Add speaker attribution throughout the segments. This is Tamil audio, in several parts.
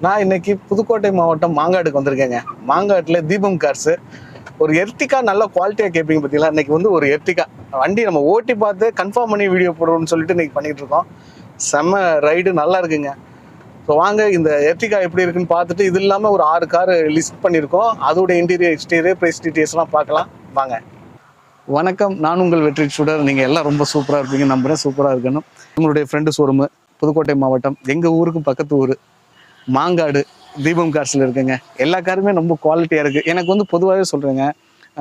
Speaker 1: நான் இன்னைக்கு புதுக்கோட்டை மாவட்டம் மாங்காடுக்கு வந்திருக்கேங்க. மாங்காட்டில் தீபம் கார்ஸ் ஒரு எர்டிகா நல்ல குவாலிட்டியாக கேட்பீங்க பார்த்தீங்களா. இன்னைக்கு வந்து ஒரு எர்டிகா வண்டி நம்ம ஓட்டி பார்த்து கன்ஃபார்ம் பண்ணி வீடியோ போடுறோம்னு சொல்லிட்டு இன்னைக்கு பண்ணிட்டு இருக்கோம். செம்ம ரைடு நல்லா இருக்குங்க. ஸோ வாங்க இந்த எர்டிகா எப்படி இருக்குன்னு பார்த்துட்டு, இது இல்லாமல் ஒரு 6 கார் லிஸ்ட் பண்ணியிருக்கோம். அதோட இன்டீரியர் எக்ஸ்டீரியர் ப்ரைஸ் டீட்டெயில்ஸ்லாம் பார்க்கலாம் வாங்க. வணக்கம், நான் உங்கள் வெற்றி சுடர். நீங்கள் எல்லாம் ரொம்ப சூப்பராக இருப்பீங்க நம்புறேன். சூப்பராக இருக்கணும். உங்களுடைய ஃப்ரெண்டு ஷோரூமு புதுக்கோட்டை மாவட்டம், எங்கள் ஊருக்கு பக்கத்து ஊர் மாங்காடு தீபம் கார்ஸில் இருக்குங்க. எல்லா காருமே ரொம்ப குவாலிட்டியாக இருக்குது. எனக்கு வந்து பொதுவாகவே சொல்கிறேங்க,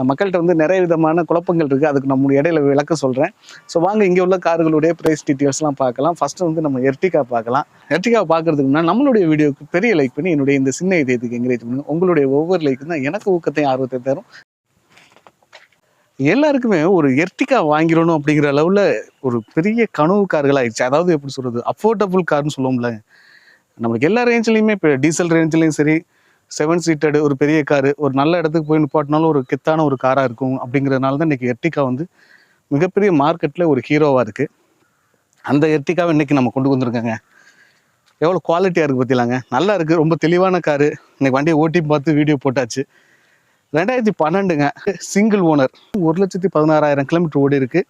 Speaker 1: மக்கள்கிட்ட வந்து நிறைய விதமான குழப்பங்கள் இருக்குது. அதுக்கு நம்ம இடையில விளக்க சொல்கிறேன். ஸோ வாங்க இங்கே உள்ள கார்களுடைய ப்ரைஸ் டீட்டெயில்ஸ்லாம் பார்க்கலாம். ஃபஸ்ட்டு வந்து நம்ம எர்டிகா பார்க்கலாம். எர்டிகா பார்க்குறதுக்கு முன்னாடி நம்மளுடைய வீடியோக்கு பெரிய லைக் பண்ணி என்னுடைய இந்த சின்ன இதயத்துக்கு என்கரேஜ் பண்ணுங்க. உங்களுடைய ஒவ்வொரு லைக்கு தான் எனக்கு ஊக்கத்தையும் ஆர்வத்தை தரும். எல்லாருக்குமே ஒரு எர்டிகா வாங்கிடணும் அப்படிங்கிற அளவில் ஒரு பெரிய கனவு கார்கள் ஆயிடுச்சு. அதாவது எப்படி சொல்கிறது, அஃபோர்டபுள் கார்னு சொல்லுவோம்ல. நம்மளுக்கு எல்லா ரேஞ்சிலையுமே, இப்போ டீசல் ரேஞ்சிலையும் சரி, 7 சீட்டடு ஒரு பெரிய காரு, ஒரு நல்ல இடத்துக்கு போய் நிப்பாட்டினாலும் ஒரு கெத்தான ஒரு காராக இருக்கும். அப்படிங்கிறதுனால தான் இன்றைக்கி எர்டிகா வந்து மிகப்பெரிய மார்க்கெட்டில் ஒரு ஹீரோவாக இருக்குது. அந்த எர்டிகாவை இன்றைக்கி நம்ம கொண்டு வந்திருக்காங்க. எவ்வளோ குவாலிட்டியாக இருக்குது பார்த்தீங்களாங்க. நல்லா இருக்குது, ரொம்ப தெளிவான காரு. இன்றைக்கி வண்டியை ஓட்டி பார்த்து வீடியோ போட்டாச்சு. 2012ங்க, சிங்கிள் ஓனர், 1,16,000 கிலோமீட்டர் ஓடி இருக்கு.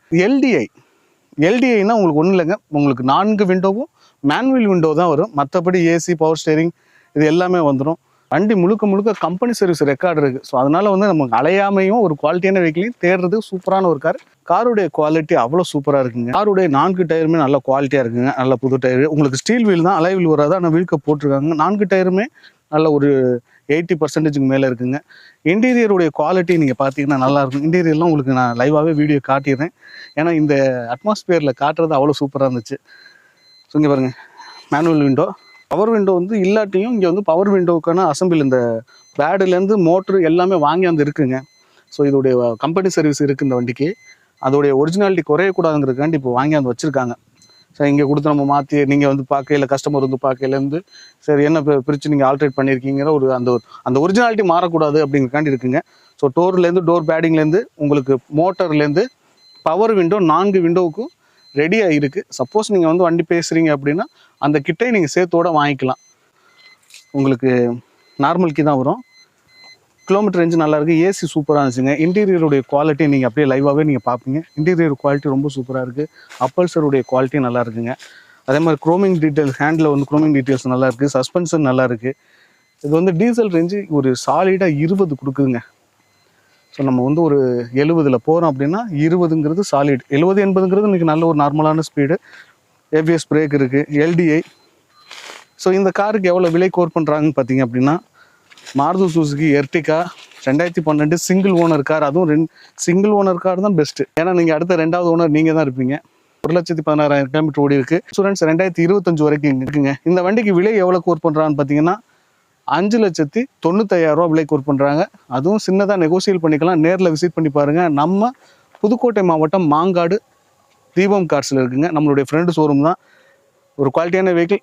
Speaker 1: எல்டிஐனா உங்களுக்கு ஒன்றும் இல்லைங்க, உங்களுக்கு 4 விண்டோவும் மேனுவல் விண்டோ தான் வரும். மற்றபடி ஏசி, பவர் ஸ்டேரிங் இது எல்லாமே வந்துடும். வண்டி முழுக்க முழுக்க கம்பெனி சர்வீஸ் ரெக்கார்டு இருக்குது. ஸோ அதனால வந்து நமக்கு அலையாமையும் ஒரு குவாலிட்டியான வெஹிக்கிளையும் தேடுறது சூப்பரான ஒரு கார். காருடைய குவாலிட்டி அவ்வளோ சூப்பராக இருக்குங்க. காருடைய 4 டயருமே நல்ல குவாலிட்டியாக இருக்குங்க. நல்ல புது டயர். உங்களுக்கு ஸ்டீல் வீல் தான், அலை வீல் வராது, ஆனால் வீல் கப் போட்டிருக்காங்க. 4 டயருமே நல்ல ஒரு 80% மேலே இருக்குங்க. இன்டீரியருடைய குவாலிட்டி நீங்கள் பார்த்தீங்கன்னா நல்லாயிருக்கும். இன்டீரியர்லாம் உங்களுக்கு நான் லைவாகவே வீடியோ காட்டிடுறேன். ஏன்னா இந்த அட்மாஸ்பியரில் காட்டுறது அவ்வளோ சூப்பராக இருந்துச்சு. ஸோ இங்கே பாருங்கள், மேனுவல் விண்டோ. பவர் விண்டோ வந்து இல்லாட்டியும் இங்கே வந்து பவர் விண்டோவுக்கான அசம்பிள், இந்த பேடுலேருந்து மோட்ரு எல்லாமே வாங்கி வந்து இருக்குங்க. ஸோ இதோடைய கம்பெனி சர்வீஸ் இருக்குது இந்த வண்டிக்கு. அதோடைய ஒரிஜினாலிட்டி குறையக்கூடாதுங்கிறதுக்காண்டி இப்போ வாங்கி வந்து வச்சுருக்காங்க. ஸோ இங்கே கொடுத்து நம்ம மாற்றி நீங்கள் வந்து பார்க்கையில், கஸ்டமர் வந்து பார்க்கையிலேருந்து சரி என்ன பிரித்து நீங்கள் ஆல்ட்ரேட் பண்ணியிருக்கீங்கிற ஒரு அந்த ஒரிஜினாலிட்டி மாறக்கூடாது அப்படிங்கிறக்காண்டி இருக்குங்க. ஸோ டோர்லேருந்து, டோர் பேடிங்லேருந்து, உங்களுக்கு மோட்டர்லேருந்து பவர் விண்டோ 4 விண்டோவுக்கும் ரெடியாக இருக்குது. சப்போஸ் நீங்கள் வந்து வண்டி பேசுகிறீங்க அப்படின்னா அந்த கிட்டே நீங்கள் சேர்த்தோடு வாங்கிக்கலாம். உங்களுக்கு நார்மல் கீ தான் வரும். கிலோமீட்டர் ரேஞ்சு நல்லாயிருக்கு. ஏசி சூப்பராக இருந்துச்சுங்க. இன்டீரியருடைய குவாலிட்டி நீங்கள் அப்படியே லைவாகவே நீங்கள் பார்ப்பீங்க. இன்டீரியர் குவாலிட்டி ரொம்ப சூப்பராக இருக்குது. அப்பல்சருடைய குவாலிட்டி நல்லா இருக்குங்க. அதே மாதிரி குரோமிங் டீட்டெயில்ஸ், ஹேண்டில் வந்து குரோமிங் டீட்டெயில்ஸ் நல்லா இருக்குது. சஸ்பென்ஷன் நல்லா இருக்குது. இது வந்து டீசல் ரேஞ்சு ஒரு சாலிடாக 20 கொடுக்குதுங்க. ஸோ நம்ம வந்து ஒரு 70ல் போகிறோம் அப்படின்னா 20ங்கிறது சாலிட். 70-80ங்கிறது இன்றைக்கி நல்ல ஒரு நார்மலான ஸ்பீடு. ஏபிஎஸ் பிரேக் இருக்குது, எல்டிஐ. ஸோ இந்த காருக்கு எவ்வளோ விலை கோர் பண்ணுறாங்கன்னு பார்த்தீங்க அப்படின்னா, Maruti Suzuki Ertiga 2012 single owner car. அதுவும் சிங்கிள் ஓனர் கார் தான் பெஸ்ட்டு. ஏன்னா நீங்கள் அடுத்த 2வது ஓனர் நீங்கள் தான் இருப்பீங்க. 1,16,000 கிலோமீட்டர் ஓடி இருக்குது. இன்சூரன்ஸ் 2025 வரைக்கும் இருக்குங்க. இந்த வண்டிக்கு விலை எவ்வளோ கோர் பண்ணுறான்னு பார்த்தீங்கன்னா 5,95,000 ரூபா விலை கோர் பண்ணுறாங்க. அதுவும் சின்னதாக நெகோசியேட் பண்ணிக்கலாம். நேரில் விசிட் பண்ணி பாருங்கள். நம்ம புதுக்கோட்டை மாவட்டம் மாங்காடு தீபம் கார்ஸில் இருக்குங்க. நம்மளுடைய ஃப்ரெண்டு ஷோரூம் தான். ஒரு குவாலிட்டியான வெஹிக்கிள்,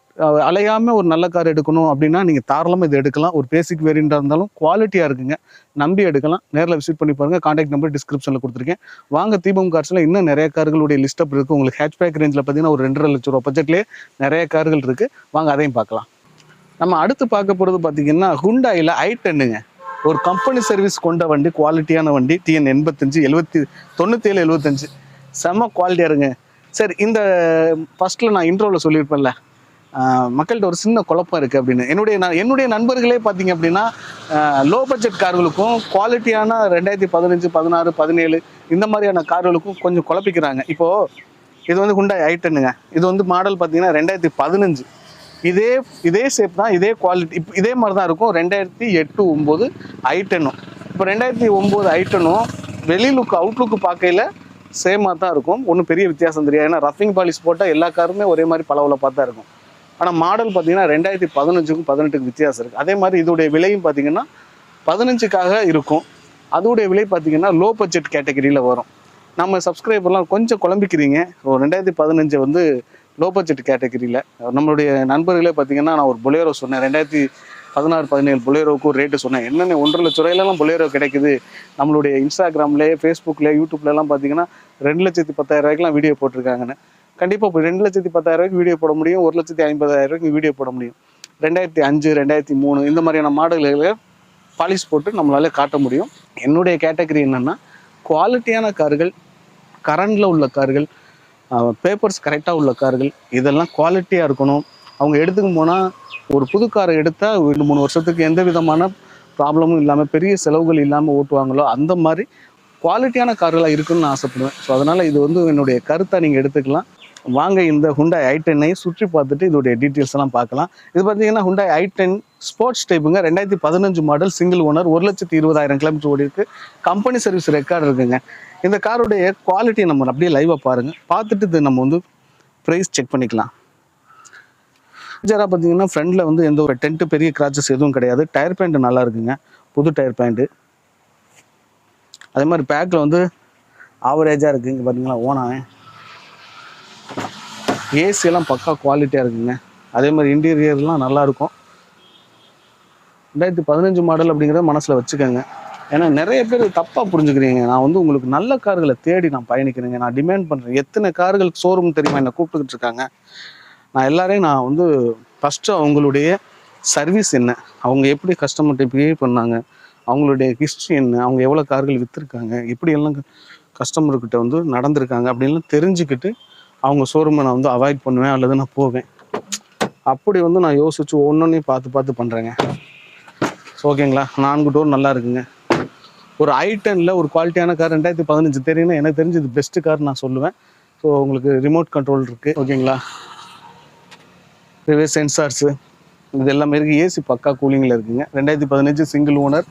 Speaker 1: அலையாமல் ஒரு நல்ல கார் எடுக்கணும் அப்படின்னா நீங்கள் தாராளமாக இது எடுக்கலாம். ஒரு பேசிக் வேரியண்ட்டாக இருந்தாலும் குவாலிட்டியாக இருக்குங்க, நம்பி எடுக்கலாம். நேரில் விசிட் பண்ணி பாருங்கள். கான்டாக்ட் நம்பர் டிஸ்கிரிப்ஷனில் கொடுத்துருக்கேன். வாங்க, தீபம் கார்ஸில் இன்னும் நிறைய கார்களுடைய லிஸ்டப் இருக்குது. உங்களுக்கு ஹேட்ச்பேக் ரேஞ்சில் பார்த்தீங்கன்னா ஒரு 2.5 லட்ச ரூபா பட்ஜெட்லேயே நிறைய கார்கள் இருக்குது. வாங்க அதையும் பார்க்கலாம். நம்ம அடுத்து பார்க்க போகிறது பார்த்தீங்கன்னா ஹுண்டாயில் i10ங்க. ஒரு கம்பெனி சர்வீஸ் கொண்ட வண்டி, குவாலிட்டியான வண்டி. TN 85 97 75 செம்ம குவாலிட்டியாக இருங்க. சரி, இந்த ஃபஸ்ட்டில் நான் இன்ட்ரோவில் சொல்லியிருப்பேன்ல, மக்கள்கிட்ட ஒரு சின்ன குழப்பம் இருக்குது அப்படின்னு. என்னுடைய நண்பர்களே பார்த்தீங்க அப்படின்னா லோ பட்ஜெட் கார்களுக்கும் குவாலிட்டியான 2015, 16, 17 இந்த மாதிரியான கார்களுக்கும் கொஞ்சம் குழப்பிக்கிறாங்க. இப்போது இது வந்து ஹுண்டாய் i10ங்க. இது வந்து மாடல் பார்த்தீங்கன்னா 2015. இதே ஷேப் தான், இதே குவாலிட்டி, இப்போ இதே மாதிரி தான் இருக்கும். 2008-09 i10. இப்போ 2009 i10 வெளி லுக், அவுட்லுக்கு பார்க்கையில் சேமாக தான் இருக்கும். ஒன்றும் பெரிய வித்தியாசம் தெரியாது. ஏன்னா ரஃபிங் பாலிஷ் போட்டால் எல்லா காருமே ஒரே மாதிரி பளவில் பார்த்தா இருக்கும். ஆனால் மாடல் பார்த்தீங்கன்னா 2015க்கும் 18க்கும் வித்தியாசம் இருக்குது. அதே மாதிரி இதோடைய விலையும் பார்த்தீங்கன்னா 15க்காக இருக்கும். அதோடைய விலை பார்த்தீங்கன்னா லோ பட்ஜெட் கேட்டகரியில் வரும். நம்ம சப்ஸ்கிரைபர்லாம் கொஞ்சம் குழம்பிக்கிறீங்க. 2015 வந்து லோ பட்ஜெட் கேட்டகரியில். நம்மளுடைய நண்பர்களே பார்த்தீங்கன்னா நான் ஒரு பொலேரோ சொன்னேன், 2016-17 பொலேரோவுக்கு ஒரு ரேட்டு சொன்னேன். என்னென்ன 1.5 லட்ச ரூபாயிலலாம் பொலேரோ கிடைக்குது. நம்மளுடைய இன்ஸ்டாகிராம்லேயே, ஃபேஸ்புக்லேயே, யூடியூப்லலாம் பார்த்தீங்கன்னா 2,10,000 ரூபாய்க்குலாம் வீடியோ போட்டிருக்காங்கன்னு. கண்டிப்பாக இப்போ 2,10,000 ரூபாய்க்கு வீடியோ போட முடியும், 1,50,000 ரூபாய்க்கு வீடியோ போட முடியும். 2005 2003 இந்த மாதிரியான மாடல்களை பாலிஷ் போட்டு நம்மளால காட்ட முடியும். என்னுடைய கேட்டகரி என்னன்னா, குவாலிட்டியான கார்கள், கரண்டில் உள்ள கார்கள், பேப்பர்ஸ் கரெக்டாக உள்ள கார்கள், இதெல்லாம் குவாலிட்டியாக இருக்கணும். அவங்க எடுத்துக்கும் போனால் ஒரு புது காரை எடுத்தால் 2-3 வருஷத்துக்கு எந்த விதமான ப்ராப்ளமும் இல்லாமல் பெரிய செலவுகள் இல்லாமல் ஓட்டுவாங்களோ அந்த மாதிரி குவாலிட்டியான கார்களாக இருக்குன்னு நான் ஆசைப்படுவேன். ஸோ அதனால் இது வந்து என்னுடைய கருத்தை நீங்கள் எடுத்துக்கலாம். வாங்க இந்த ஹுண்டாய் i10ஐ சுற்றி பார்த்துட்டு இதோடைய டீட்டெயில்ஸ் எல்லாம் பார்க்கலாம். இது பார்த்தீங்கன்னா ஹுண்டாய் i10 ஸ்போர்ட்ஸ் டைப்புங்க. 2015 மாடல், சிங்கிள் ஓனர், 1,20,000 கிலோமீட்டர் ஓடி இருக்கு. கம்பெனி சர்வீஸ் ரெக்கார்டு இருக்குங்க. இந்த காருடைய குவாலிட்டி நம்ம அப்படியே லைவாக பாருங்கள். பார்த்துட்டு இது நம்ம வந்து ப்ரைஸ் செக் பண்ணிக்கலாம். மேஜராக பார்த்தீங்கன்னா ஃப்ரண்டில் வந்து எந்த ஒரு டென்ட்டு பெரிய கிராச்சஸ் எதுவும் கிடையாது. டயர் பேண்ட் நல்லா இருக்குங்க, புது டயர் பேண்ட்டு. அதே மாதிரி பேக்கில் வந்து ஆவரேஜாக இருக்குது. இங்கே பார்த்தீங்களா ஓனாக ஏசியெல்லாம் பக்கா குவாலிட்டியாக இருக்குங்க. அதே மாதிரி இன்டீரியர்லாம் நல்லாயிருக்கும். 2015 மாடல் அப்படிங்கிறத மனசில் வச்சுக்கோங்க. ஏன்னா நிறைய பேர் தப்பாக புரிஞ்சுக்கிறீங்க. நான் வந்து உங்களுக்கு நல்ல கார்களை தேடி நான் பயணிக்கிறேங்க. நான் டிமாண்ட் பண்ணுறேன். எத்தனை கார்கள் ஷோரூம் தெரியுமா என்னை கூப்பிட்டுக்கிட்டு இருக்காங்க. நான் எல்லாரையும் நான் வந்து ஃபஸ்ட்டு அவங்களுடைய சர்வீஸ் என்ன, அவங்க எப்படி கஸ்டமர்கிட்ட பிஹேவ் பண்ணாங்க, அவங்களுடைய ஹிஸ்ட்ரி என்ன, அவங்க எவ்வளோ கார்கள் விற்றுருக்காங்க, எப்படியெல்லாம் கஸ்டமர்கிட்ட வந்து நடந்திருக்காங்க அப்படின்லாம் தெரிஞ்சுக்கிட்டு அவங்க ஷோரூமை நான் வந்து அவாய்ட் பண்ணுவேன் அல்லது நான் போவேன். அப்படி வந்து நான் யோசிச்சு ஒன்றொன்னையும் பார்த்து பண்ணுறேங்க. ஓகேங்களா? 4 டோர் நல்லா இருக்குங்க. ஒரு i10ல் ஒரு குவாலிட்டியான கார் 2015 தெரியுன்னா எனக்கு தெரிஞ்சு இது பெஸ்ட்டு கார் நான் சொல்லுவேன். ஸோ உங்களுக்கு ரிமோட் கண்ட்ரோல் இருக்குது. ஓகேங்களா? ரிவர்ஸ் சென்சார்ஸு இது எல்லாமே இருக்குது. ஏசி பக்கா கூலிங்கில் இருக்குங்க. 2015 சிங்கிள் ஓனர்,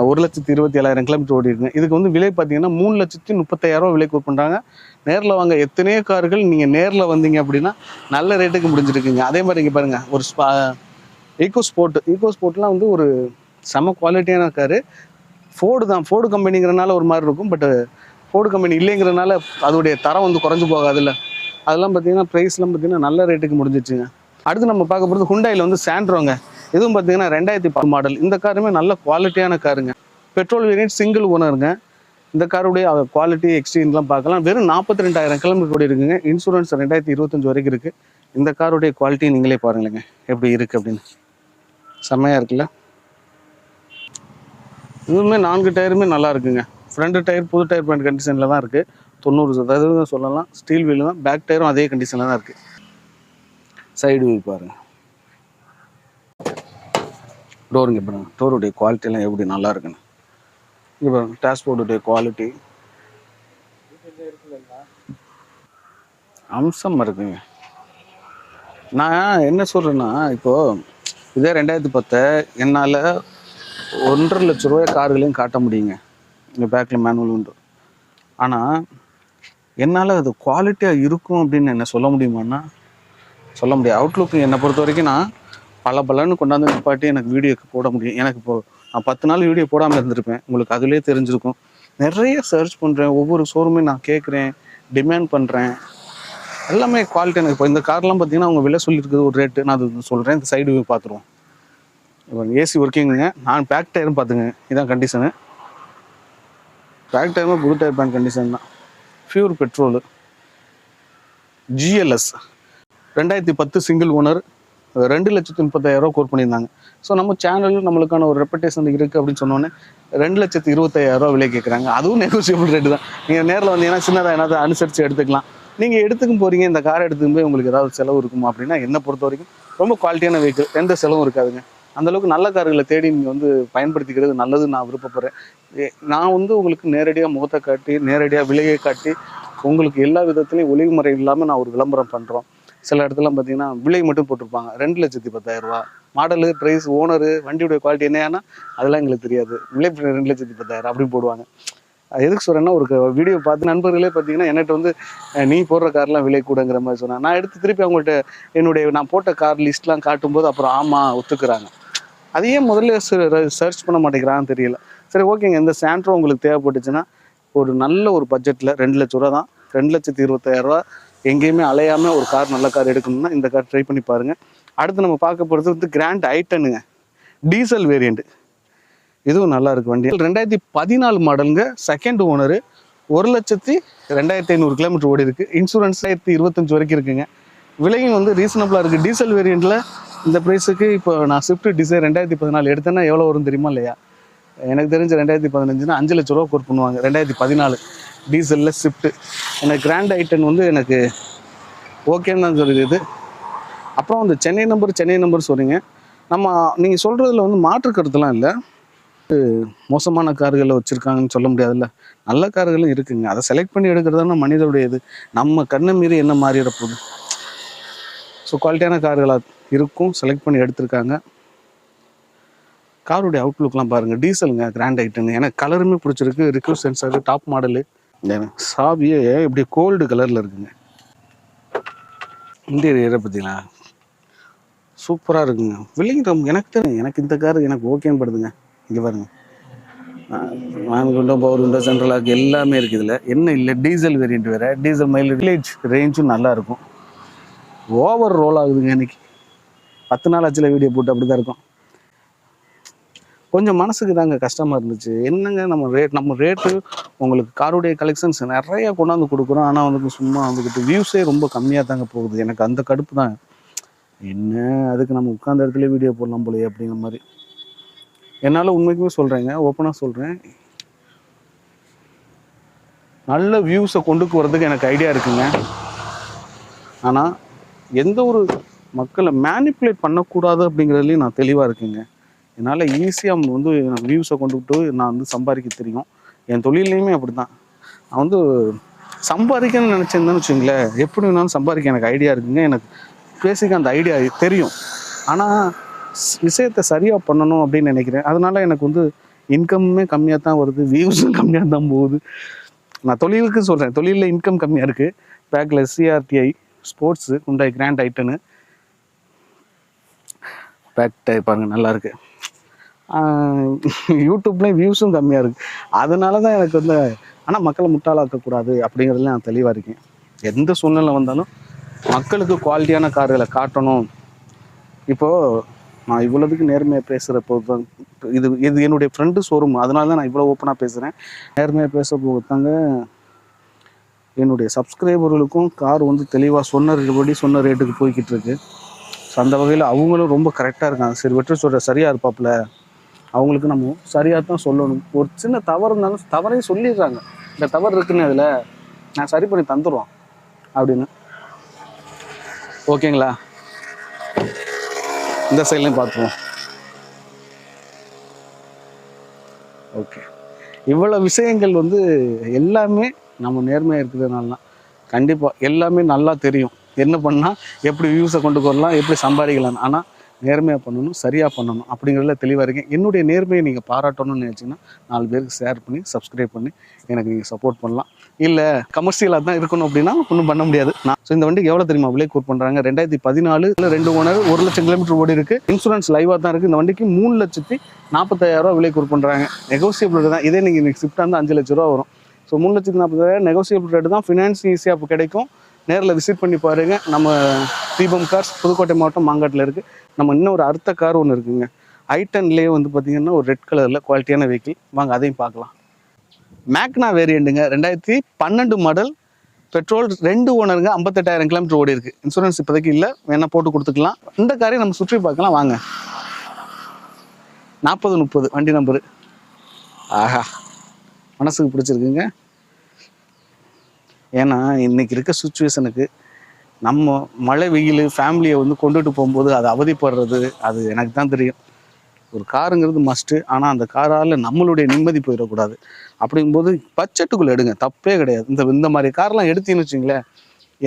Speaker 1: 1,27,000 கிலோமீட்டர் ஓடி இருக்குங்க. இதுக்கு வந்து விலை பார்த்தீங்கன்னா 3,35,000 விலை பண்ணுறாங்க. நேரில் வாங்க. எத்தனையோ கார்கள் நீங்கள் நேரில் வந்தீங்க அப்படின்னா நல்ல ரேட்டுக்கு முடிஞ்சிருக்குங்க. அதே மாதிரி இங்கே பாருங்கள், ஒரு ஈகோ ஸ்போர்ட்லாம் வந்து ஒரு செம குவாலிட்டியான காரு. ஃபோர்டு தான், ஃபோர்டு கம்பெனிங்கிறனால ஒரு மாதிரி இருக்கும். பட் ஃபோர்டு கம்பெனி இல்லைங்கிறனால அதோடைய தரம் வந்து குறைஞ்சி போகாதுல்ல. அதெல்லாம் பார்த்தீங்கன்னா ப்ரைஸ்லாம் பார்த்தீங்கன்னா நல்ல ரேட்டுக்கு முடிஞ்சிச்சுங்க. அடுத்து நம்ம பார்க்க போகிறது ஹுண்டாயில் வந்து சாண்ட்ரோங்க. இதுவும் பார்த்தீங்கன்னா 2010 மாடல். இந்த காருமே நல்ல குவாலிட்டியான காருங்க. பெட்ரோல் வேரியன்ட், சிங்கிள் ஓனருங்க. இந்த காருடைய குவாலிட்டி எக்ஸ்டீரியர்லாம் பார்க்கலாம். வெறும் 42,000 கிலோமீட்டர் ஓடி இருக்குங்க. இன்சூரன்ஸ் 2025 வரைக்கும் இருக்குது. இந்த காருடைய குவாலிட்டி நீங்களே பாருங்களேங்க எப்படி இருக்குது அப்படின்னு. செம்மையாக இருக்குல்ல. இதுவுமே 4 டயருமே நல்லா இருக்குங்க. ஃப்ரண்ட் டயர் புது டயர் பேண்ட் கண்டிஷனில் தான் இருக்குது. 90% சொல்லலாம். ஸ்டீல் வீல் தான். பேக் டயரும் அதே கண்டிஷனில் தான் இருக்குது. சைடு வியூ பாருங்கள். டோருங்க பாருங்கள். டோருடைய குவாலிட்டியெல்லாம் எப்படி நல்லா இருக்குன்னு இங்கே பாருங்கள். டேஷ்போர்டுடைய குவாலிட்டி அம்சம் இருக்குங்க. நான் என்ன சொல்கிறேன்னா, இப்போது இதே 2010 என்னால் 1,50,000 ரூபாய் கார்களையும் காட்ட முடியுங்க. இங்கே பேக்கில் மேனுவல் உண்டு. ஆனால் என்னால் அது குவாலிட்டியாக இருக்கும் அப்படின்னு என்ன சொல்ல முடியுமான்னா சொல்ல முடியாது. அவுட்லுக்கு என்னை பொறுத்த வரைக்கும் நான் பலன்னு கொண்டாந்து நிப்பாட்டி எனக்கு வீடியோக்கு போட முடியும். எனக்கு இப்போது நான் 10 நாள் வீடியோ போடாமல் இருந்திருப்பேன். உங்களுக்கு அதுலேயே தெரிஞ்சிருக்கும். நிறைய சர்ச் பண்ணுறேன், ஒவ்வொரு ஷோரூமே நான் கேட்குறேன், டிமாண்ட் பண்ணுறேன். எல்லாமே குவாலிட்டி. எனக்கு இப்போ இந்த கார்லாம் பார்த்தீங்கன்னா அவங்க விலை சொல்லியிருக்குது ஒரு ரேட்டு. நான் அது சொல்கிறேன். இந்த சைடு பார்த்துருவோம். இப்போ ஏசி ஒர்க்கிங்குங்க. நான் பேக் டயரும் பார்த்துங்க. இதான் கண்டிஷனு. பேக் டயருமே புது டயர் பேண்ட் கண்டிஷன் தான். Pure petrol, GLS 2010 single owner, 2,30,000 quote பண்ணியிருந்தாங்க. ஸோ நம்ம சேனலில் நம்மளுக்கான ஒரு ரெப்புடேஷன் இருக்குது அப்படின்னு சொன்னோன்னே 2,25,000 விலை கேட்குறாங்க. அதுவும் நெகோசியபிள் ரேட்டு தான். நீங்கள் நேரில் வந்தீங்கன்னா சின்னதாக என்னதை அனுசரித்து எடுத்துக்கலாம். நீங்கள் எடுத்துக்கும் போகிறீங்க, இந்த காரை எடுத்துக்கும் போய் உங்களுக்கு ஏதாவது செலவு இருக்குமா அப்படின்னா என்னை பொறுத்த வரைக்கும் ரொம்ப குவாலிட்டியான வெஹிக்கிள், எந்த செலவும் இருக்காதுங்க. அந்தளவுக்கு நல்ல கார்களை தேடி நீங்கள் வந்து பயன்படுத்திக்கிறது நல்லதுன்னு நான் விருப்பப்படுறேன். நான் வந்து உங்களுக்கு நேரடியாக முகத்தை காட்டி, நேரடியாக விலையை காட்டி, உங்களுக்கு எல்லா விதத்துலையும் ஒளிமுறை இல்லாமல் நான் ஒரு விளம்பரம் பண்ணுறோம். சில இடத்துல பார்த்தீங்கன்னா விலை மட்டும் போட்டிருப்பாங்க. 2,10,000 மாடலு, ப்ரைஸ், ஓனரு, வண்டியுடைய குவாலிட்டி என்னன்னா அதெல்லாம் எங்களுக்கு தெரியாது. விலை 2,10,000 அப்படி போடுவாங்க. எதுக்கு சொல்கிறேன்னா, ஒரு வீடியோ பார்த்து நண்பர்களே பார்த்தீங்கன்னா என்கிட்ட வந்து நீ போடுற கார்லாம் விலை கூடங்கிற மாதிரி சொன்னேன். நான் எடுத்து திருப்பி அவங்கள்ட்ட நான் போட்ட கார் லிஸ்ட்லாம் காட்டும்போது அப்புறம் ஆமாம் ஒத்துக்கிறாங்க. அதையே முதல்ல சர்ச் பண்ண மாட்டேங்கிறான்னு தெரியல. சரி, ஓகேங்க. இந்த சாண்ட்ரோ உங்களுக்கு தேவைப்பட்டுச்சுன்னா ஒரு நல்ல ஒரு பட்ஜெட்டில் 2,00,000 தான், 2,20,000 எங்கேயுமே அலையாமல் ஒரு கார், நல்ல கார் எடுக்கணும்னா இந்த கார் ட்ரை பண்ணி பாருங்கள். அடுத்து நம்ம பார்க்க போகிறது வந்து கிராண்ட் i10ங்க, டீசல் வேரியண்ட். இதுவும் நல்லா இருக்குது வண்டி. 2014 மாடலுங்க, செகண்ட் ஓனரு, 1,02,500 கிலோமீட்டர் ஓடி இருக்குது. இன்சூரன்ஸ் 2025 வரைக்கும் இருக்குங்க. விலையும் வந்து ரீசனபிளாக இருக்குது. டீசல் வேரியண்ட்டில் இந்த ப்ரைஸுக்கு இப்போ நான் ஸ்விஃப்ட் டிசைர் 2014 எடுத்தேன்னா எவ்வளோ வரும் தெரியுமா இல்லையா? எனக்கு தெரிஞ்ச 2015 5 லட்ச ரூபா கோட் பண்ணுவாங்க. 2014 டீசலில் ஸ்விஃப்ட்டு. எனக்கு கிராண்ட் ஐட்டன் வந்து எனக்கு ஓகேன்னு தான் சொல்லிடுது. அப்புறம் அந்த சென்னை நம்பர் சொல்கிறீங்க. நீங்கள் சொல்கிறதுல வந்து மாற்று கருத்துலாம் இல்லை. மோசமான கார்களை வச்சுருக்காங்கன்னு சொல்ல முடியாதுல்ல. நல்ல கார்களும் இருக்குங்க. அதை செலக்ட் பண்ணி எடுக்கிறதான மனிதனுடைய இது. நம்ம கண்ணை மீறி என்ன மாறிட போகுது? ஸோ குவாலிட்டியான கார்களாக இருக்கும், செலக்ட் பண்ணி எடுத்திருக்காங்க. காருடைய அவுட்லுக்லாம் பாருங்கள். டீசலுங்க, கிராண்ட் ஐட்டன். எனக்கு கலருமே பிடிச்சிருக்கு. Request sensor, top model. சாவியே இப்படி கோல்டு கலரில் இருக்குங்க. இன்டீரியரை பார்த்தீங்களா, சூப்பராக இருக்குங்க. வில்லிங்டம் எனக்கு தெரியும். எனக்கு இந்த கார் எனக்கு ஓகேன்னு படுதுங்க. இங்கே பாருங்கள், 4 window, power window, central lock எல்லாமே இருக்குது. இதில் என்ன இல்லை, டீசல் வேரியண்ட் வேறு. டீசல் மைலேஜ் ரேஞ்சும் நல்லாயிருக்கும். ஓவர் ரோல் ஆகுதுங்க. இன்னைக்கு 10 நாள் ஆச்சுல வீடியோ போட்டு அப்படி தான் இருக்கும். கொஞ்சம் மனசுக்கு தாங்க கஷ்டமாக இருந்துச்சு. என்னங்க நம்ம ரேட்டு உங்களுக்கு காருடைய கலெக்ஷன்ஸ் நிறையா கொண்டாந்து கொடுக்குறோம். ஆனால் வந்துட்டு சும்மா வந்துக்கிட்டு வியூஸே ரொம்ப கம்மியாக தாங்க போகுது. எனக்கு அந்த கடுப்பு தான். என்ன அதுக்கு நம்ம உட்காந்த இடத்துல வீடியோ போடலாம் போலையே அப்படிங்கிற மாதிரி. என்னால் உண்மைக்குமே சொல்கிறேங்க, ஓப்பனாக சொல்கிறேன், நல்ல வியூஸை கொண்டுக்கு வரதுக்கு எனக்கு ஐடியா இருக்குங்க. ஆனால் எந்த ஒரு மக்களை மேனிப்புலேட் பண்ணக்கூடாது அப்படிங்கிறதுலையும் நான் தெளிவாக இருக்குங்க. என்னால் ஈஸியாக வந்து வியூஸை கொண்டுக்கிட்டு நான் வந்து சம்பாதிக்க தெரியும். என் தொழிலையுமே அப்படி தான். நான் வந்து சம்பாதிக்கணும்னு நினச்சிருந்தேன்னு வச்சுங்களேன், எப்படி வேணாலும் சம்பாதிக்க எனக்கு ஐடியா இருக்குங்க. எனக்கு பேசிக்க அந்த ஐடியா தெரியும். ஆனால் விஷயத்தை சரியாக பண்ணணும் அப்படின்னு நினைக்கிறேன். அதனால எனக்கு வந்து இன்கம்மே கம்மியாக தான் வருது, வியூஸும் கம்மியாக தான் போகுது. நான் தொழிலுக்கு சொல்கிறேன், தொழிலில் இன்கம் கம்மியாக இருக்குது. பேக்கில் CRTI sports, Hyundai grand i ten back tyre பாருங்கள், நல்லாயிருக்கு. யூடியூப்லேயும் வியூஸும் கம்மியாக இருக்குது. அதனால தான் எனக்கு வந்து, ஆனால் மக்களை முட்டாளாக்கக்கூடாது அப்படிங்கிறதுல நான் தெளிவாக இருக்கேன். எந்த சூழ்நிலை வந்தாலும் மக்களுக்கு குவாலிட்டியான கார்களை காட்டணும். இப்போது நான் இவ்வளோதுக்கு நேர்மையாக பேசுகிறப்போ தான் இது என்னுடைய ஃப்ரெண்டு ஷோரூம். அதனால தான் நான் இவ்வளோ ஓப்பனாக பேசுகிறேன். நேர்மையாக பேச போகிறதாங்க என்னுடைய சப்ஸ்கிரைபர்களுக்கும் கார் வந்து தெளிவாக சொன்ன ரேட்டுக்கு போய்கிட்டு இருக்கு. ஸோ அந்த வகையில் அவங்களும் ரொம்ப கரெக்டாக இருக்காங்க. சரி, வெற்றி சொல்கிற சரியாக இருப்பாப்புல, அவங்களுக்கு நம்ம சரியாக தான் சொல்லணும். ஒரு சின்ன தவறு இருந்தாலும் தவறையும் சொல்லிடுறாங்க. இந்த தவறு இருக்குன்னு அதில் நான் சரி பண்ணி தந்துடுவோம் அப்படின்னு. ஓகேங்களா? இந்த சைட்லையும் பார்த்துருவோம். ஓகே, இவ்வளோ விஷயங்கள் வந்து எல்லாமே நம்ம நேர்மையாக இருக்கிறதுனால தான். கண்டிப்பாக எல்லாமே நல்லா தெரியும். என்ன பண்ணால் எப்படி வியூஸை கொண்டு வரலாம், எப்படி சம்பாதிக்கலாம். ஆனால் நேர்மையாக பண்ணணும், சரியாக பண்ணணும் அப்படிங்கிறதுல தெளிவாக இருக்கேன். என்னுடைய நேர்மையை நீங்கள் பாராட்டணும்னு நினச்சிங்கன்னா 4 பேருக்கு ஷேர் பண்ணி சப்ஸ்கிரைப் பண்ணி எனக்கு நீங்கள் சப்போர்ட் பண்ணலாம். இல்லை கமர்ஷியலாக தான் இருக்கணும் அப்படின்னா ஒன்றும் பண்ண முடியாது. ஸோ இந்த வண்டிக்கு எவ்வளோ தெரியுமா விலை கோட் பண்ணுறாங்க? 2014 2 ஓனர், 1 லட்சம் கிலோமீட்டர் ஓடி இருக்குது. இன்சூரன்ஸ் லைவாக தான் இருக்குது. இந்த வண்டிக்கு 3,45,000 விலை கோட் பண்ணுறாங்க. நெகோசியபிள் தான். இதே நீங்கள் இன்னைக்கு ஸ்விஃப்டாக இருந்தால் 5 லட்ச ரூபா வரும். ஸோ 3,40,000 நெகோசியபிள் ரேட்டு தான். ஃபினான்ஸ் ஈஸியாக கிடைக்கும். நேரில் விசிட் பண்ணி பாருங்கள். நம்ம தீபம் கார்ஸ் புதுக்கோட்டை மாவட்டம் மாங்காட்டில் இருக்குது. நம்ம இன்னும் ஒரு அடுத்த கார் ஒன்று இருக்குங்க. ஐட்டன்லேயே வந்து பார்த்திங்கன்னா ஒரு ரெட் கலரில் குவாலிட்டியான வெஹிக்கிள். வாங்க அதையும் பார்க்கலாம். மேக்னா வேரியண்ட்டுங்க, 2012 மாடல், பெட்ரோல், 2 ஓனருங்க, 58,000 கிலோமீட்டர் ஓடி இருக்குது. இன்சூரன்ஸ் இப்போதைக்கு இல்லை, வேணால் போட்டு கொடுத்துக்கலாம். இந்த காரையும் நம்ம சுற்றி பார்க்கலாம் வாங்க. 4030 வண்டி நம்பரு. ஆஹா, மனசுக்கு பிடிச்சிருக்குங்க. ஏன்னா இன்றைக்கி இருக்க சுச்சுவேஷனுக்கு நம்ம மழை வெயில் ஃபேமிலியை வந்து கொண்டுட்டு போகும்போது அது அவதிப்படுறது அது எனக்கு தான் தெரியும். ஒரு காருங்கிறது மஸ்ட்டு. ஆனால் அந்த காரால் நம்மளுடைய நிம்மதி போயிடக்கூடாது. அப்படிங்கும்போது பட்ஜெட்டுக்குள்ளே எடுங்க, தப்பே கிடையாது. இந்த மாதிரி கார்லாம் எடுத்தீங்கன்னு வச்சிங்களேன்,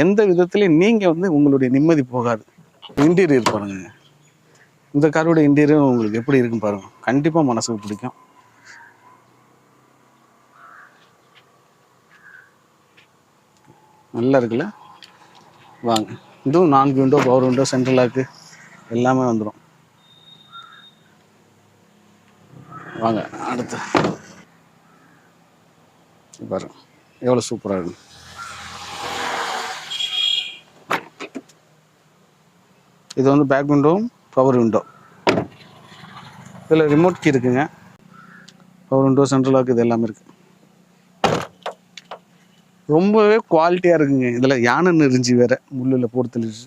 Speaker 1: எந்த விதத்துலையும் நீங்கள் வந்து உங்களுடைய நிம்மதி போகாது. இன்டீரியர் பாருங்க, இந்த காரோட இன்டீரியர் உங்களுக்கு எப்படி இருக்குன்னு பாருங்கள். கண்டிப்பாக மனசுக்கு பிடிக்கும். நல்லா இருக்குல்ல? வாங்க, இதுவும் 4 window, power window, central lock எல்லாமே வந்துடும். வாங்க அடுத்து பாருங்க, எவ்வளோ சூப்பராக இருக்கு. இது வந்து பேக் விண்டோ, பவர் விண்டோ. இதில் ரிமோட் கீ இருக்குங்க. பவர் விண்டோ, சென்ட்ரல் லாக் இது எல்லாமே இருக்குது. ரொம்பவே குவாலிட்டியாக இருக்குங்க. இதில் யானை நெறிஞ்சி வேறு முள்ளில் போட்டு தெளிச்சு.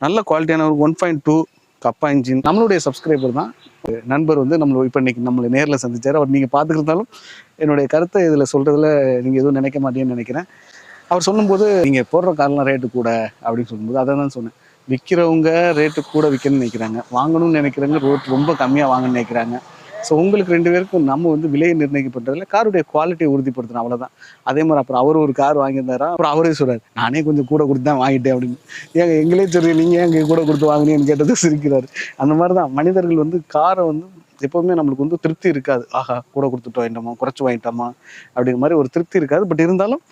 Speaker 1: நல்ல குவாலிட்டியான ஒரு 1.2 கப்பா இன்ஜின். நம்மளுடைய சப்ஸ்கிரைபர் தான் நண்பர் வந்து நம்மளை இப்போ இன்னைக்கு நம்மளை நேரில் சந்திச்சார். அவர் நீங்கள் பார்த்துக்கிட்டாலும் என்னுடைய கருத்தை இதில் சொல்கிறதுல நீங்கள் எதுவும் நினைக்க மாட்டேன்னு நினைக்கிறேன். அவர் சொல்லும்போது நீங்கள் போடுற காரெலாம் ரேட்டு கூட அப்படின்னு சொல்லும்போது அதை தான் சொன்னேன். விற்கிறவங்க ரேட்டு கூட விற்கணும்னு நினைக்கிறாங்க, வாங்கணும்னு நினைக்கிறாங்க ரோட் ரொம்ப கம்மியாக வாங்கணும்னு நினைக்கிறாங்க. ஸோ உங்களுக்கு 2 பேருக்கும் நம்ம வந்து விலையை நிர்ணயிக்கப்படுறதுல காருடைய குவாலிட்டியை உறுதிப்படுத்தணும், அவ்வளோதான். அதே மாதிரி அப்புறம் அவர் ஒரு கார் வாங்கியிருந்தாரா, அப்புறம் அவரே சொல்கிறார் நானே கொஞ்சம் கூட கொடுத்து தான் வாங்கிட்டேன் அப்படின்னு. ஏங்க எங்களே சரி நீங்கள் ஏன் எங்கே கூட கொடுத்து வாங்கினேன்னு கேட்டது சிரிக்கிறாரு. அந்த மாதிரி தான் மனிதர்கள் வந்து காரை வந்து எப்போவுமே நம்மளுக்கு வந்து திருப்தி இருக்காது. ஆஹா கூட கொடுத்துட்டு வாங்கிட்டோமா, குறைச்சி வாங்கிட்டோமா அப்படிங்கிற மாதிரி ஒரு திருப்தி இருக்காது. பட் இருந்தாலும்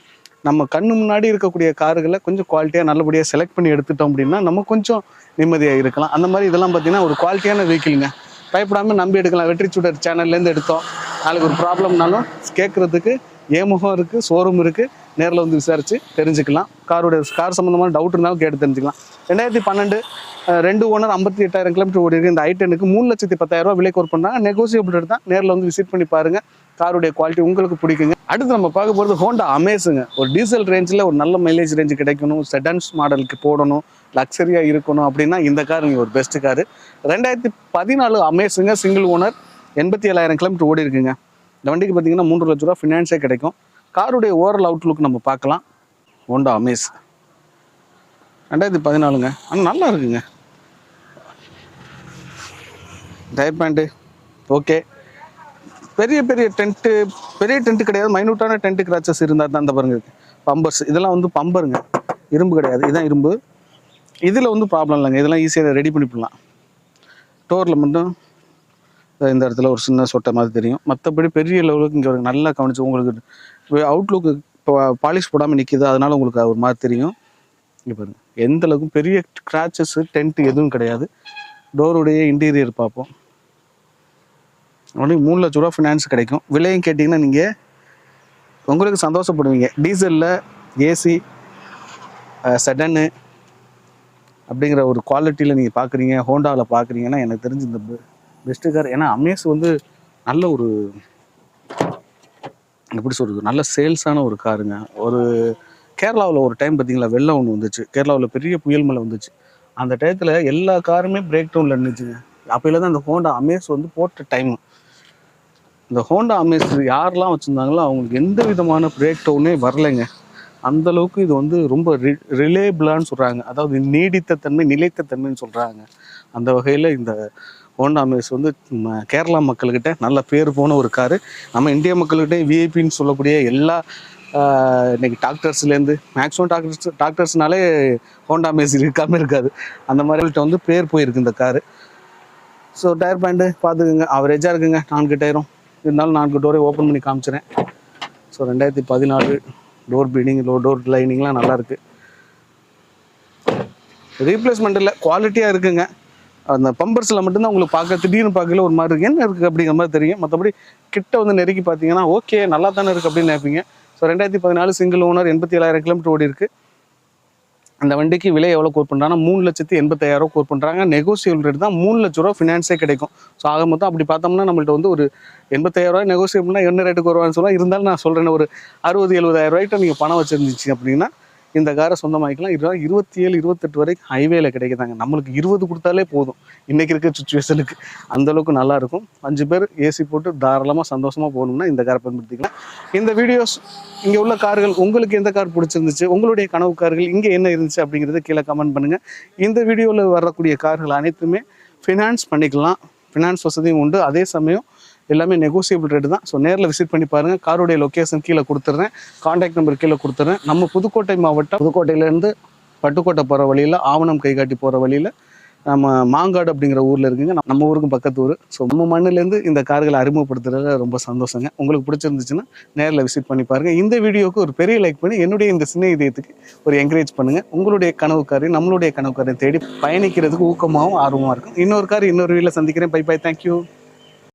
Speaker 1: நம்ம கண்ணு முன்னாடி இருக்கக்கூடிய கார்களை கொஞ்சம் குவாலிட்டியாக நல்லபடியாக செலக்ட் பண்ணி எடுத்துட்டோம் அப்படின்னா நம்ம கொஞ்சம் நிம்மதியாக இருக்கலாம். அந்த மாதிரி இதெல்லாம் பார்த்தீங்கன்னா ஒரு குவாலிட்டியான வெஹிக்கிளுங்க. பயப்படாமல் நம்பி எடுக்கலாம். வெற்றி சுடர் சேனல்லேருந்து எடுத்தோம். நாளைக்கு ஒரு ப்ராப்ளம்னாலும் கேட்குறதுக்கு ஏமுகம் இருக்குது, ஷோரூம் இருக்குது. நேரில் வந்து விசாரித்து தெரிஞ்சுக்கலாம். கார் சம்மந்தமான டவுட் இருந்தாலும் கேட்டு தெரிஞ்சுக்கலாம். 2012 2 ஓனர் 58,000 கிலோமீட்டர் ஓடி இருக்கு. இந்த i10க்கு 3,10,000 விலை கோர் பண்ணுறாங்க. நெகோசியபிள் தான். நேரில் வந்து விசிட் பண்ணி பாருங்கள். காருடைய குவாலிட்டி உங்களுக்கு பிடிக்குங்க. அடுத்து நம்ம பார்க்க போகிறது ஹோண்டா அமேஸுங்க. ஒரு டீசல் ரேஞ்சில் ஒரு நல்ல மைலேஜ் ரேஞ்சு கிடைக்கணும், செடன்ஸ் மாடலுக்கு போடணும், லக்ஸரியாக இருக்கணும் அப்படின்னா இந்த கார் நீங்கள் ஒரு பெஸ்ட்டு காரு. 2014 அமேஸுங்க, சிங்கிள் ஓனர், 87,000 கிலோமீட்டர் ஓடி இருக்குங்க. இந்த வண்டிக்கு பார்த்தீங்கன்னா 3 லட்ச ரூபா ஃபினான்ஸே கிடைக்கும். காருடைய ஓவரால் அவுட்லுக் நம்ம பார்க்கலாம். ஹோண்டா அமேஸ் 2014ங்க. ஆனால் நல்லா இருக்குங்க. Tyre paint okay. பெரிய டென்ட்டு கிடையாது, மைனூட்டான டென்ட்டு கிராச்சஸ் இருந்தால் தான் அந்த பாருங்க பம்பர்ஸ். இதெல்லாம் வந்து பம்பருங்க, இரும்பு கிடையாது, இதுதான் இரும்பு. இதில் வந்து ப்ராப்ளம் இல்லைங்க, இதெல்லாம் ஈஸியாக ரெடி பண்ணிக்கலாம். டோரில் மட்டும் இந்த இடத்துல ஒரு சின்ன சொட்டை மாதிரி தெரியும். மற்றபடி பெரிய லெவலுக்கு இங்கே நல்லா கவனிச்சு உங்களுக்கு அவுட்லுக்கு இப்போ பாலிஷ் போடாமல் நிற்கிது, அதனால உங்களுக்கு ஒரு மாதிரி தெரியும். இங்கே பாருங்கள் எந்த அளவுக்கு பெரிய கிராச்சஸ்ஸு டென்ட்டு எதுவும் கிடையாது. டோருடைய இன்டீரியர் பார்ப்போம். உடனே 3 லட்ச ரூபா ஃபினான்ஸ் கிடைக்கும். விலையும் கேட்டிங்கன்னா நீங்கள் உங்களுக்கு சந்தோஷப்படுவீங்க. டீசலில் ஏசி செடனு அப்படிங்கிற ஒரு குவாலிட்டியில் நீங்கள் பார்க்குறீங்க, ஹோண்டாவில் பார்க்குறீங்கன்னா எனக்கு தெரிஞ்சு இந்த பெஸ்ட்டு கார். ஏன்னா அமேஸ் வந்து நல்ல ஒரு எப்படி சொல்கிறது, நல்ல சேல்ஸான ஒரு காருங்க. ஒரு கேரளாவில் ஒரு டைம் பார்த்தீங்களா வெள்ளம் ஒன்று வந்துச்சு, கேரளாவில் பெரிய புயல் மழை வந்துச்சு. அந்த டயத்தில் எல்லா காருமே பிரேக் டவுனில் இருந்துச்சுங்க. அப்போல தான் அந்த ஹோண்டா அமேஸ் வந்து போட்ட டைமு. இந்த ஹோண்டா அமேஸ் யாரெல்லாம் வச்சுருந்தாங்களோ அவங்களுக்கு எந்த விதமான பிரேக் டவுனே வரலைங்க. அந்தளவுக்கு இது வந்து ரொம்ப ரிலேபிளான்னு சொல்கிறாங்க, அதாவது நீடித்த தன்மை, நிலைத்த தன்மைன்னு சொல்கிறாங்க. அந்த வகையில் இந்த ஹோண்டா அமேஸ் வந்து கேரளா மக்கள்கிட்ட நல்ல பேர் போன ஒரு காரு. நம்ம இந்திய மக்கள்கிட்ட விஐபின்னு சொல்லக்கூடிய எல்லா இன்னைக்கு டாக்டர்ஸ்லேருந்து மேக்ஸிமம் டாக்டர்ஸ்னாலே ஹோண்டா அமேஸ் இருக்காமல் இருக்காது. அந்த மாதிரிகிட்ட வந்து பேர் போயிருக்கு இந்த காரு. ஸோ டயர் பேண்டு பார்த்துக்குங்க, அவரேஜாக இருக்குங்க. 4 டயரும் இருந்தாலும் 4 டோரை ஓப்பன் பண்ணி காமிச்சிறேன். ஸோ 2014 டோர் பீடிங், டோர் லைனிங்லாம் நல்லாயிருக்கு. ரீப்ளேஸ்மெண்ட் இல்லை, குவாலிட்டியாக இருக்குங்க. அந்த பம்பர்ஸில் மட்டும்தான் உங்களுக்கு பார்க்க திடீர்னு பார்க்கல ஒரு மாதிரி இருக்குது, என்ன இருக்குது அப்படிங்கிற மாதிரி தெரியும். மற்றபடி கிட்ட வந்து நெருக்கி பார்த்தீங்கன்னா ஓகே நல்லா தானே இருக்குது அப்படின்னு நினைப்பீங்க. ஸோ 2014 சிங்கிள் ஓனர், 87,000 கிலோமீட்டர் ஓடி இருக்குது. அந்த வண்டிக்கு விலை எவ்வளோ கோர் பண்ணுறாங்கன்னா 3,85,000 கோர் பண்ணுறாங்க. நெகோசியபிள் ரேட் தான். 3 லட்ச ரூபா ஃபினான்ஸே கிடைக்கும். ஸோ ஆக மொத்தம் அப்படி பார்த்தோம்னா நம்மள்ட்ட வந்து ஒரு 85,000 நெகோசியபிள்னா என்ன ரேட்டுக்கு வருவான்னு சொல்லலாம். இருந்தாலும் நான் சொல்கிறேன், ஒரு 60,000-70,000 ரூபாய்க்கு நீங்கள் பணம் வச்சுருந்துச்சு அப்படின்னா இந்த காரை சொந்தமாக்கிக்கலாம். 27-28 வரைக்கும் ஹைவேல கிடைக்குதாங்க. நம்மளுக்கு 20 கொடுத்தாலே போதும் இன்றைக்கி இருக்க சுச்சுவேஷனுக்கு. அந்தளவுக்கு நல்லாயிருக்கும். 5 பேர் ஏசி போட்டு தாராளமாக சந்தோஷமாக போகணும்னா இந்த காரை பயன்படுத்திக்கலாம். இந்த வீடியோஸ் இங்கே உள்ள கார்கள் உங்களுக்கு எந்த கார் பிடிச்சிருந்துச்சு, உங்களுடைய கனவு கார்கள் இங்கே என்ன இருந்துச்சு அப்படிங்கிறத கீழே கமெண்ட் பண்ணுங்கள். இந்த வீடியோவில் வரக்கூடிய கார்கள் அனைத்துமே ஃபினான்ஸ் பண்ணிக்கலாம். ஃபினான்ஸ் வசதியும் உண்டு. அதே சமயம் எல்லாமே நெகோசியபிள் ரேட்டு தான். ஸோ நேரில் விசிட் பண்ணி பாருங்கள். காருடைய லொக்கேஷன் கீழே கொடுத்துட்றேன், கான்டாக்ட் நம்பர் கீழே கொடுத்துட்றேன். நம்ம புதுக்கோட்டை மாவட்டம், புதுக்கோட்டையிலேருந்து பட்டுக்கோட்டை போகிற வழியில், ஆவணம் கைகாட்டி போகிற வழியில் நம்ம மாங்காடு அப்படிங்கிற ஊரில் இருக்குங்க. நம்ம ஊருக்கும் பக்கத்து ஊர். ஸோ நம்ம மண்ணிலேருந்து இந்த கார்களை அறிமுகப்படுத்துறதுல ரொம்ப சந்தோஷங்க. உங்களுக்கு பிடிச்சிருந்துச்சுன்னா நேரில் விசிட் பண்ணி பாருங்கள். இந்த வீடியோவுக்கு ஒரு பெரிய லைக் பண்ணி என்னுடைய இந்த சின்ன இதயத்துக்கு ஒரு என்கரேஜ் பண்ணுங்கள். உங்களுடைய கனவு காரையும் நம்மளுடைய கனவு காரையும் தேடி பயணிக்கிறதுக்கு ஊக்கமாகவும் ஆர்வமாக இருக்கும். இன்னொரு கார் இன்னொரு வீட்டில் சந்திக்கிறேன். Bye bye, thank you.